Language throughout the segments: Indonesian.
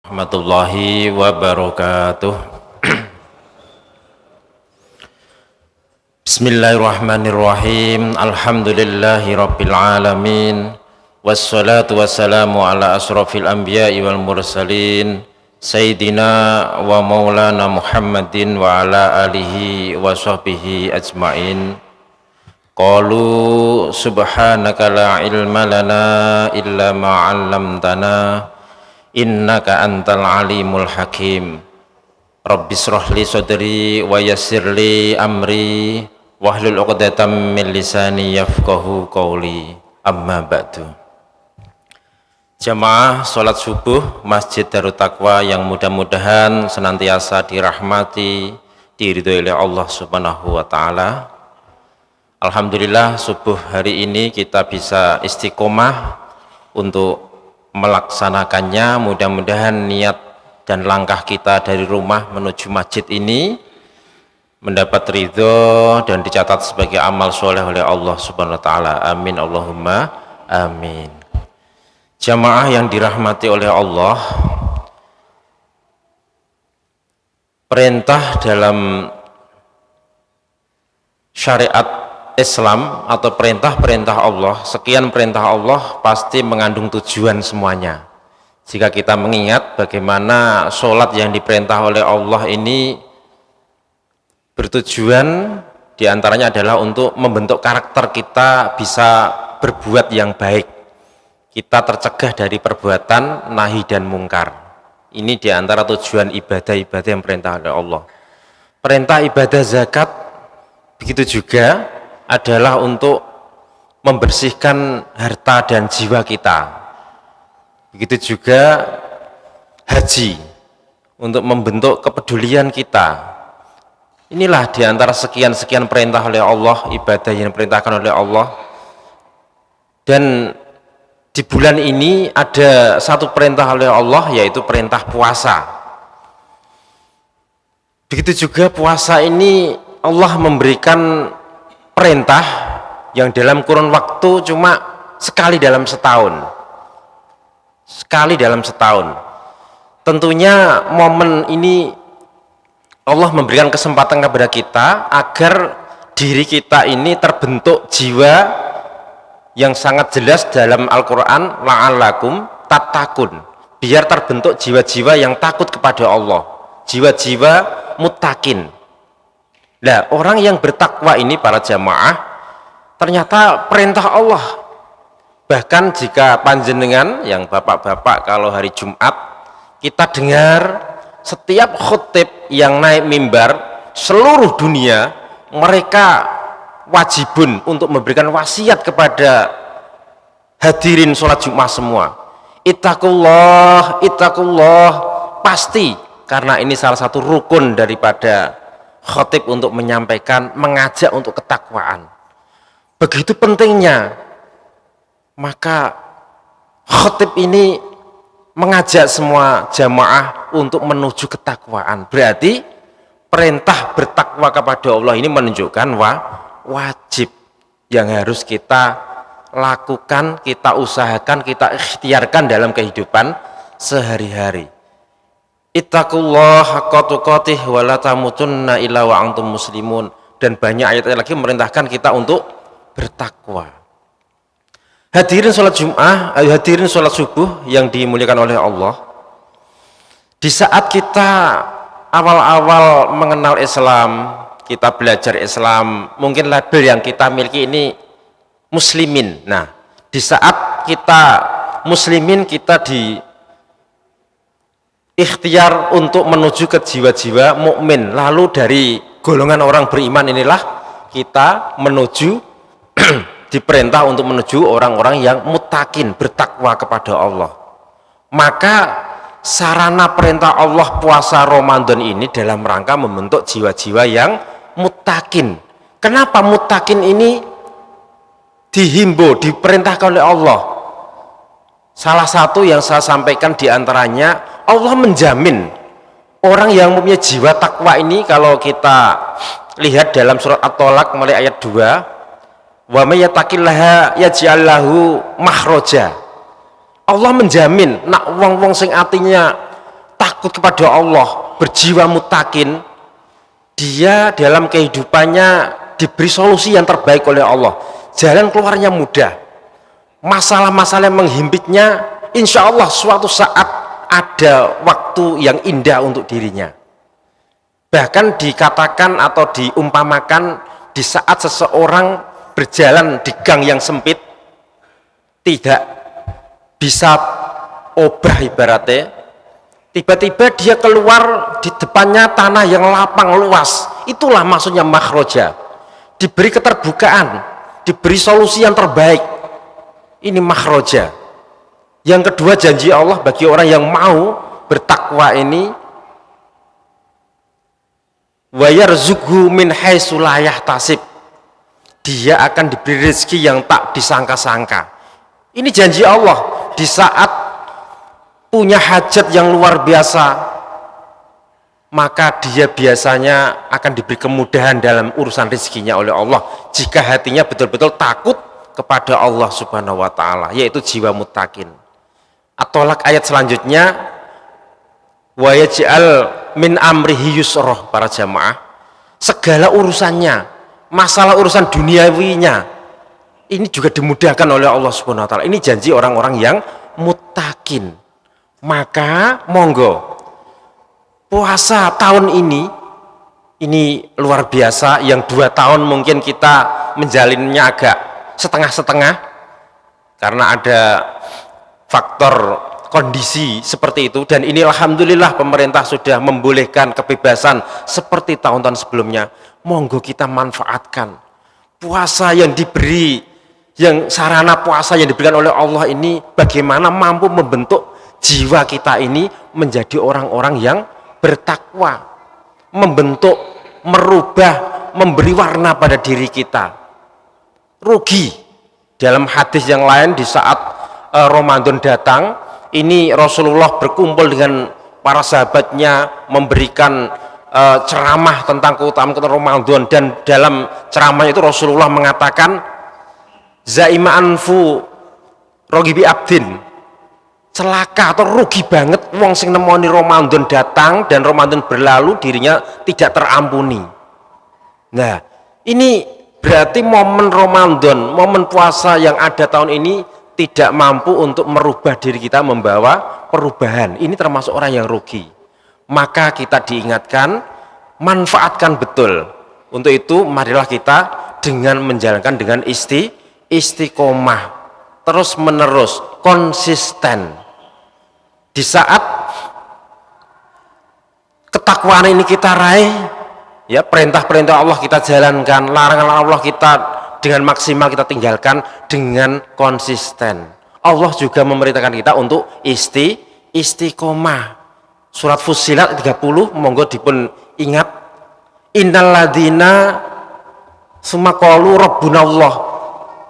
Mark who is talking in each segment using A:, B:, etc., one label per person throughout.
A: Warahmatullahi wabarakatuh. Bismillahirrahmanirrahim. Alhamdulillahi rabbil alamin. Wassalatu wassalamu ala asrafil anbiya'i wal mursalin Sayyidina wa maulana Muhammadin wa ala alihi wa sahbihi ajma'in. Qalu subhanaka la ilma lana illa ma 'allamtana innaka antal alimul hakim. Rabbi shrah li sadri wa yassir li amri wahlul 'uqdatam min lisani yafqahu qawli. Amma ba'du. Jamaah salat subuh Masjid Darut Taqwa yang mudah-mudahan senantiasa dirahmati, diridhoi oleh Allah Subhanahu wa taala. Alhamdulillah subuh hari ini kita bisa istiqomah untuk melaksanakannya. Mudah-mudahan niat dan langkah kita dari rumah menuju masjid ini mendapat ridho dan dicatat sebagai amal soleh oleh Allah Subhanahu wa taala. Amin Allahumma amin. Jamaah yang dirahmati oleh Allah, perintah dalam syariat Islam atau perintah-perintah Allah, sekian perintah Allah pasti mengandung tujuan semuanya. Jika kita mengingat bagaimana sholat yang diperintah oleh Allah ini bertujuan diantaranya adalah untuk membentuk karakter kita bisa berbuat yang baik, kita tercegah dari perbuatan nahi dan mungkar. Ini diantara tujuan ibadah-ibadah yang perintah oleh Allah. Perintah ibadah zakat begitu juga adalah untuk membersihkan harta dan jiwa kita. Begitu juga haji, untuk membentuk kepedulian kita. Inilah diantara sekian-sekian perintah oleh Allah, ibadah yang diperintahkan oleh Allah. Dan di bulan ini ada satu perintah oleh Allah, yaitu perintah puasa. Begitu juga puasa ini Allah memberikan perintah yang dalam kurun waktu cuma sekali dalam setahun. Sekali dalam setahun. Tentunya momen ini Allah memberikan kesempatan kepada kita agar diri kita ini terbentuk jiwa yang sangat jelas dalam Al-Quran, la'allakum tattaqun, biar terbentuk jiwa-jiwa yang takut kepada Allah, jiwa-jiwa muttaqin. Nah, orang yang bertakwa ini para jamaah ternyata perintah Allah. Bahkan jika panjenengan yang bapak-bapak kalau hari Jumat kita dengar setiap khutib yang naik mimbar seluruh dunia, mereka wajibun untuk memberikan wasiat kepada hadirin sholat Jumat semua. Ittaqullah, ittaqullah, pasti, karena ini salah satu rukun daripada khotib untuk menyampaikan, mengajak untuk ketakwaan. Begitu pentingnya, maka khotib ini mengajak semua jamaah untuk menuju ketakwaan. Berarti perintah bertakwa kepada Allah ini menunjukkan wajib yang harus kita lakukan, kita usahakan, kita ikhtiarkan dalam kehidupan sehari-hari. Ittaqullah haqqa tuqatih wa la tamutunna illa wa antum muslimun. Dan banyak ayat lagi memerintahkan kita untuk bertakwa. Hadirin sholat Jum'ah, hadirin sholat subuh yang dimuliakan oleh Allah. Di saat kita awal-awal mengenal Islam, kita belajar Islam, mungkin label yang kita miliki ini muslimin. Nah, di saat kita muslimin, kita di ikhtiar untuk menuju ke jiwa-jiwa mukmin. Lalu dari golongan orang beriman inilah kita menuju diperintah untuk menuju orang-orang yang muttaqin, bertakwa kepada Allah. Maka sarana perintah Allah puasa Ramadan ini dalam rangka membentuk jiwa-jiwa yang muttaqin. Kenapa muttaqin ini dihimbau, diperintahkan oleh Allah? Salah satu yang saya sampaikan diantaranya, Allah menjamin orang yang mempunyai jiwa takwa ini. Kalau kita lihat dalam surat At-Tolak mulai ayat 2, wa may yattaqillaha yaj'al lahu makhraja. Allah menjamin nak wong-wong sing atinya takut kepada Allah, berjiwa muttaqin, dia dalam kehidupannya diberi solusi yang terbaik oleh Allah, jalan keluarnya mudah, masalah-masalah yang menghimpitnya insya Allah suatu saat ada waktu yang indah untuk dirinya. Bahkan dikatakan atau diumpamakan di saat seseorang berjalan di gang yang sempit, tidak bisa obah ibaratnya, tiba-tiba dia keluar di depannya tanah yang lapang luas, itulah maksudnya makhroja, diberi keterbukaan, diberi solusi yang terbaik, ini makhroja. Yang kedua, janji Allah bagi orang yang mau bertakwa ini, wa yarzuqhu min haitsu la yahtasib, dia akan diberi rezeki yang tak disangka-sangka. Ini janji Allah. Di saat punya hajat yang luar biasa, maka dia biasanya akan diberi kemudahan dalam urusan rezekinya oleh Allah jika hatinya betul-betul takut kepada Allah Subhanahu wa ta'ala, yaitu jiwa muttaqin. At-Tolak ayat selanjutnya, wa yaj'al min amrihi yusroh, para jamaah, segala urusannya, masalah urusan duniawinya ini juga dimudahkan oleh Allah Subhanahu wa ta'ala. Ini janji orang-orang yang muttaqin. Maka monggo puasa tahun ini luar biasa, yang 2 tahun mungkin kita menjalinnya agak setengah-setengah karena ada faktor kondisi seperti itu, dan ini alhamdulillah pemerintah sudah membolehkan kebebasan seperti tahun-tahun sebelumnya. Monggo kita manfaatkan puasa yang diberi, yang sarana puasa yang diberikan oleh Allah ini, bagaimana mampu membentuk jiwa kita ini menjadi orang-orang yang bertakwa, membentuk, merubah, memberi warna pada diri kita. Rugi dalam hadis yang lain, di saat Ramadan datang, ini Rasulullah berkumpul dengan para sahabatnya, memberikan ceramah tentang keutamaan Ramadan, dan dalam ceramah itu Rasulullah mengatakan, zaima anfu rogibi abdin, celaka atau rugi banget wong sing nemoni Ramadan datang dan Ramadan berlalu dirinya tidak terampuni. Nah, ini berarti momen Ramadan, momen puasa yang ada tahun ini tidak mampu untuk merubah diri kita, membawa perubahan. Ini termasuk orang yang rugi. Maka kita diingatkan, manfaatkan betul. Untuk itu marilah kita dengan menjalankan dengan istiqomah, terus menerus, konsisten. Di saat ketakwaan ini kita raih, ya, perintah-perintah Allah kita jalankan, larangan Allah kita dengan maksimal kita tinggalkan dengan konsisten. Allah juga memerintahkan kita untuk istiqomah. Surat Fussilat 30, monggo dipun ingat, innalladzina sumaqalu rabbunallah,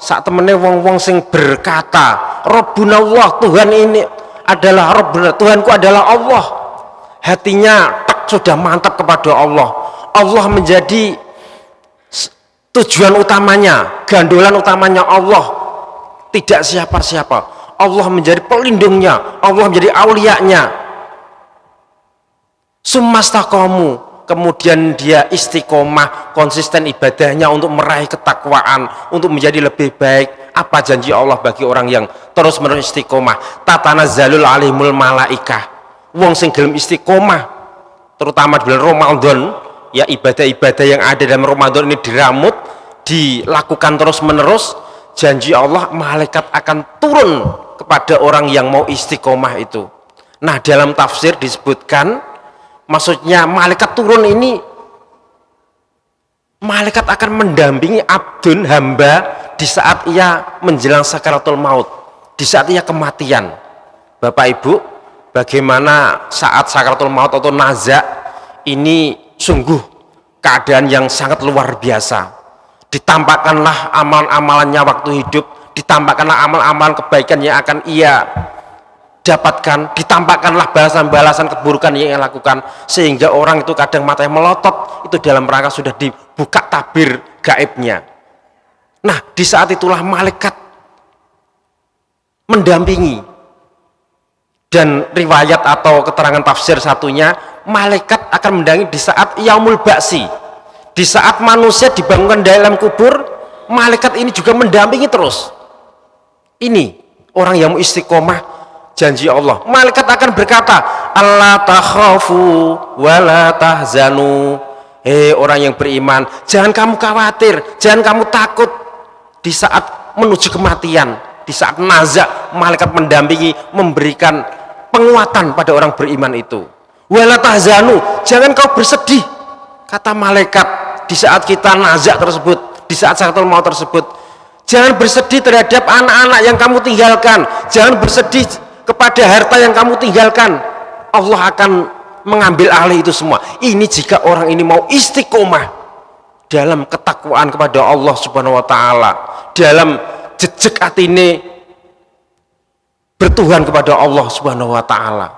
A: saat temene wong-wong sing berkata rabbunallah, Tuhan ini adalah Rabbuna, Tuhanku adalah Allah, hatinya sudah mantap kepada Allah. Allah menjadi tujuan utamanya, gandolan utamanya Allah, tidak siapa-siapa. Allah menjadi pelindungnya, Allah menjadi aulianya. Summastaqamu, kemudian dia istiqomah, konsisten ibadahnya untuk meraih ketakwaan, untuk menjadi lebih baik. Apa janji Allah bagi orang yang terus menerus istiqomah? Tatanazzalul alimul malaikah, wong sing gelem istiqomah terutama di bulan Ramadan, ya, ibadah-ibadah yang ada dalam Ramadan ini diramut, dilakukan terus menerus, janji Allah malaikat akan turun kepada orang yang mau istiqomah itu. Nah, dalam tafsir disebutkan, maksudnya malaikat turun ini, malaikat akan mendampingi abdun, hamba, di saat ia menjelang sakaratul maut, di saat ia kematian. Bapak Ibu, bagaimana saat sakaratul maut atau naza ini sungguh keadaan yang sangat luar biasa. Ditampakkanlah amalan-amalannya waktu hidup, ditampakkanlah amal-amalan kebaikan yang akan ia dapatkan, ditampakkanlah balasan-balasan keburukan yang ia lakukan, sehingga orang itu kadang matanya melotot, itu dalam rangka sudah dibuka tabir gaibnya. Nah, di saat itulah malaikat mendampingi, Dan riwayat atau keterangan tafsir satunya, malaikat akan mendatangi di saat yaumul ba'si, di saat manusia dibangunkan dalam kubur, malaikat ini juga mendampingi terus. Ini orang yang mau istiqomah janji Allah. Malaikat akan berkata, Allah takhafu wa la tahzanu. Orang yang beriman, jangan kamu khawatir, jangan kamu takut di saat menuju kematian, di saat nazak, malaikat mendampingi, memberikan penguatan pada orang beriman itu. Wala tahzanu, jangan kau bersedih, kata malaikat di saat kita nazak tersebut, di saat sakaratul maut tersebut. Jangan bersedih terhadap anak-anak yang kamu tinggalkan, jangan bersedih kepada harta yang kamu tinggalkan. Allah akan mengambil alih itu semua. Ini jika orang ini mau istiqomah dalam ketakwaan kepada Allah Subhanahu wa taala, dalam jejak atine bertuhan kepada Allah Subhanahu wa taala.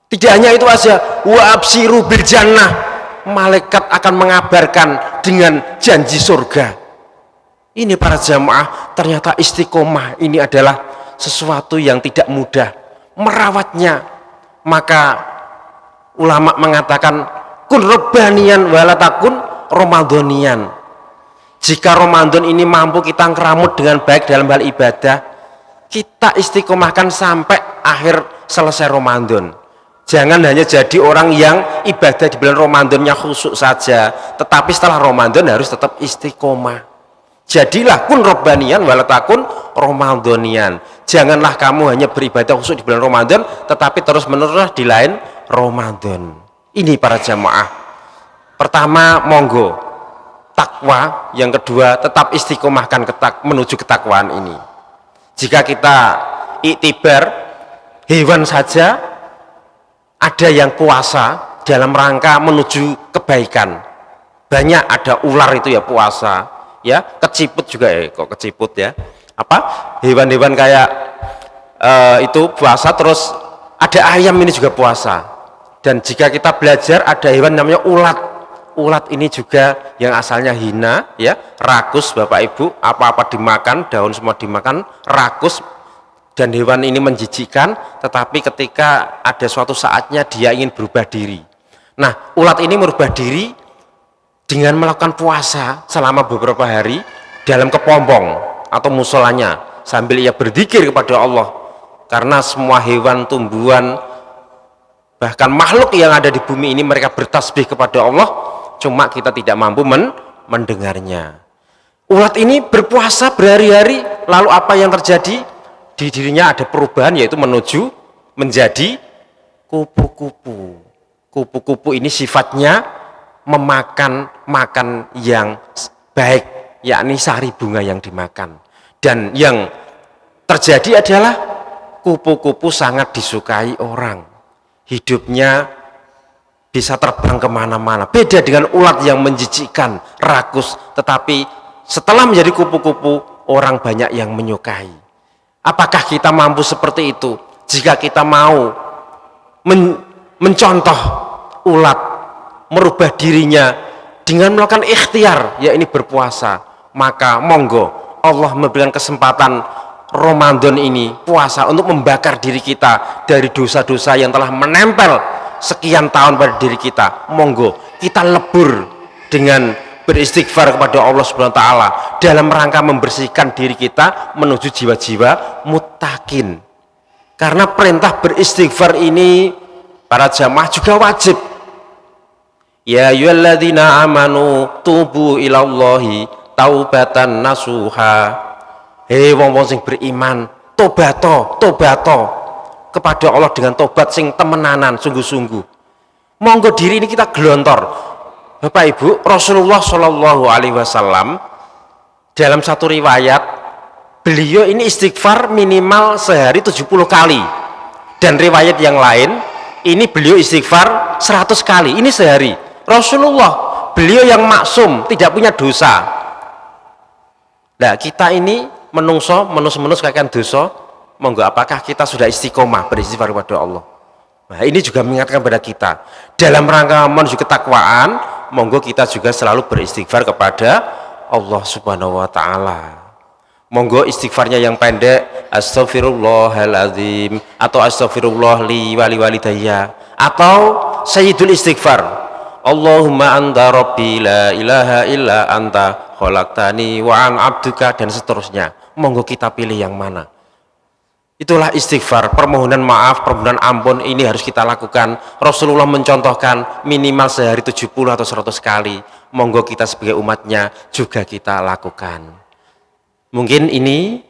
A: Tidak hanya itu saja, wa absiru bil jannah, malaikat akan mengabarkan dengan janji surga. Ini para jamaah, ternyata istiqomah ini adalah sesuatu yang tidak mudah merawatnya. Maka ulama mengatakan kun rabbaniyan wala takun ramadhaniyan. Jika Ramadan ini mampu kita keramut dengan baik dalam hal ibadah, kita istiqomahkan sampai akhir selesai Ramadan. Jangan hanya jadi orang yang ibadah di bulan Ramadannya khusyuk saja, tetapi setelah Ramadan harus tetap istiqomah. Jadilah kun rabbaniyan wala takun ramadhaniyan. Janganlah kamu hanya beribadah khusyuk di bulan Ramadan, tetapi terus menerus di lain Ramadan. Ini para jamaah. Pertama, monggo takwa. Yang kedua, tetap istiqomahkan menuju ketakwaan ini. Jika kita iktibar hewan saja, ada yang puasa dalam rangka menuju kebaikan. Banyak ada ular itu ya puasa, ya keciput juga kok keciput ya. Apa hewan-hewan kayak itu puasa, terus ada ayam ini juga puasa. Dan jika kita belajar ada hewan namanya ulat. Ulat ini juga yang asalnya hina, ya rakus Bapak Ibu, apa-apa dimakan, daun semua dimakan, rakus, dan hewan ini menjijikkan. Tetapi ketika ada suatu saatnya dia ingin berubah diri. Nah, ulat ini merubah diri dengan melakukan puasa selama beberapa hari dalam kepompong atau musolanya sambil ia berzikir kepada Allah. Karena semua hewan, tumbuhan, bahkan makhluk yang ada di bumi ini mereka bertasbih kepada Allah, cuma kita tidak mampu mendengarnya. Ulat ini berpuasa berhari-hari, lalu apa yang terjadi? Di dirinya ada perubahan, yaitu menuju menjadi kupu-kupu. Kupu-kupu ini sifatnya makan yang baik, yakni sari bunga yang dimakan. Dan yang terjadi adalah kupu-kupu sangat disukai orang. Hidupnya bisa terbang kemana-mana. Beda dengan ulat yang menjijikkan, rakus. Tetapi setelah menjadi kupu-kupu, orang banyak yang menyukai. Apakah kita mampu seperti itu? Jika kita mau mencontoh ulat, merubah dirinya dengan melakukan ikhtiar, ya ini berpuasa, maka monggo Allah memberikan kesempatan Ramadan ini puasa untuk membakar diri kita dari dosa-dosa yang telah menempel sekian tahun pada diri kita. Monggo kita lebur dengan beristighfar kepada Allah Subhanahu wa taala dalam rangka membersihkan diri kita menuju jiwa-jiwa muttaqin. Karena perintah beristighfar ini para jamaah juga wajib. Ya ayyuhalladzina amanu tubu ilallahi taubatan nasuha. Hei wong-wong sing beriman, tobato kepada Allah dengan tobat sing temenanan, sungguh-sungguh. Monggo diri ini kita gelontor. Bapak Ibu, Rasulullah Shallallahu Alaihi Wasallam dalam satu riwayat, beliau ini istighfar minimal sehari 70 kali. Dan riwayat yang lain, ini beliau istighfar 100 kali, ini sehari. Rasulullah, beliau yang maksum, tidak punya dosa. Nah, kita ini menus kakek dosa, monggo apakah kita sudah istiqomah beristighfar kepada Allah? Nah, ini juga mengingatkan kepada kita dalam rangka menuju ketakwaan, monggo kita juga selalu beristighfar kepada Allah Subhanahu wa taala. Monggo istighfarnya yang pendek astaghfirullahaladzim, atau astaghfirullah li wali walidayya, atau sayyidul istighfar, Allahumma anta rabbi la ilaha illa anta khalaqtani wa an abduka, dan seterusnya. Monggo kita pilih yang mana. Itulah istighfar, permohonan maaf, permohonan ampun, ini harus kita lakukan. Rasulullah mencontohkan minimal sehari 70 atau 100 kali. Monggo kita sebagai umatnya juga kita lakukan. Mungkin ini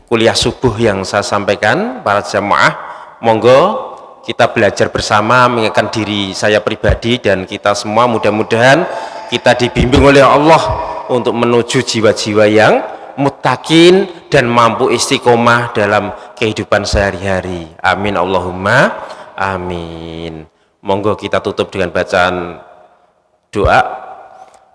A: kuliah subuh yang saya sampaikan para jamaah. Monggo kita belajar bersama, mengingatkan diri saya pribadi dan kita semua, mudah-mudahan kita dibimbing oleh Allah untuk menuju jiwa-jiwa yang muttaqin dan mampu istiqomah dalam kehidupan sehari-hari. Amin Allahumma amin. Monggo kita tutup dengan bacaan doa,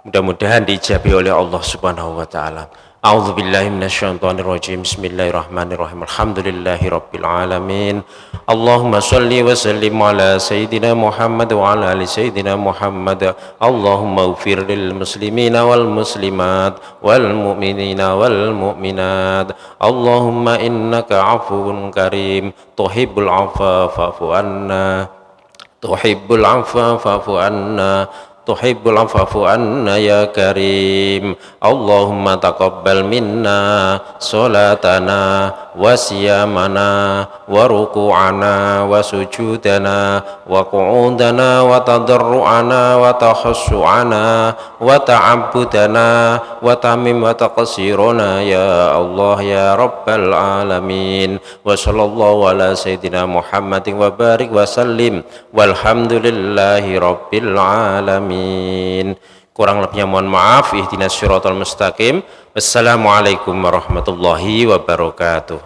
A: mudah-mudahan diijabi oleh Allah Subhanahu wa taala. A'udzubillahi minasyaitonirrajim. Bismillahirrahmanirrahim. Alhamdulillahi rabbil alamin. Allahumma shalli wa sallim ala sayyidina Muhammad wa ala ali sayyidina Muhammad. Allahumma ighfir lil muslimina wal muslimat wal mu'minina wal mu'minat. Allahumma innaka 'afuwun karim tuhibbul 'afwa fa'fu anna. Tuhibbul 'afwa fa'fu anna. Tuhibbul afafu anna ya karim. Allahumma taqabbal minna salatana wa siyamana wa ruku'ana wa sujudana wa qu'udana wa tadarru'ana wa tahassu'ana wa ta'abbudana wa tamim wa taqsiruna ya Allah ya rabbal alamin. Wa sallallahu ala sayyidina Muhammadin wa barik wa sallim walhamdulillahi rabbil alamin. Kurang lebihnya mohon maaf. Ihdinas siratal mustaqim. Wassalamualaikum warahmatullahi wabarakatuh.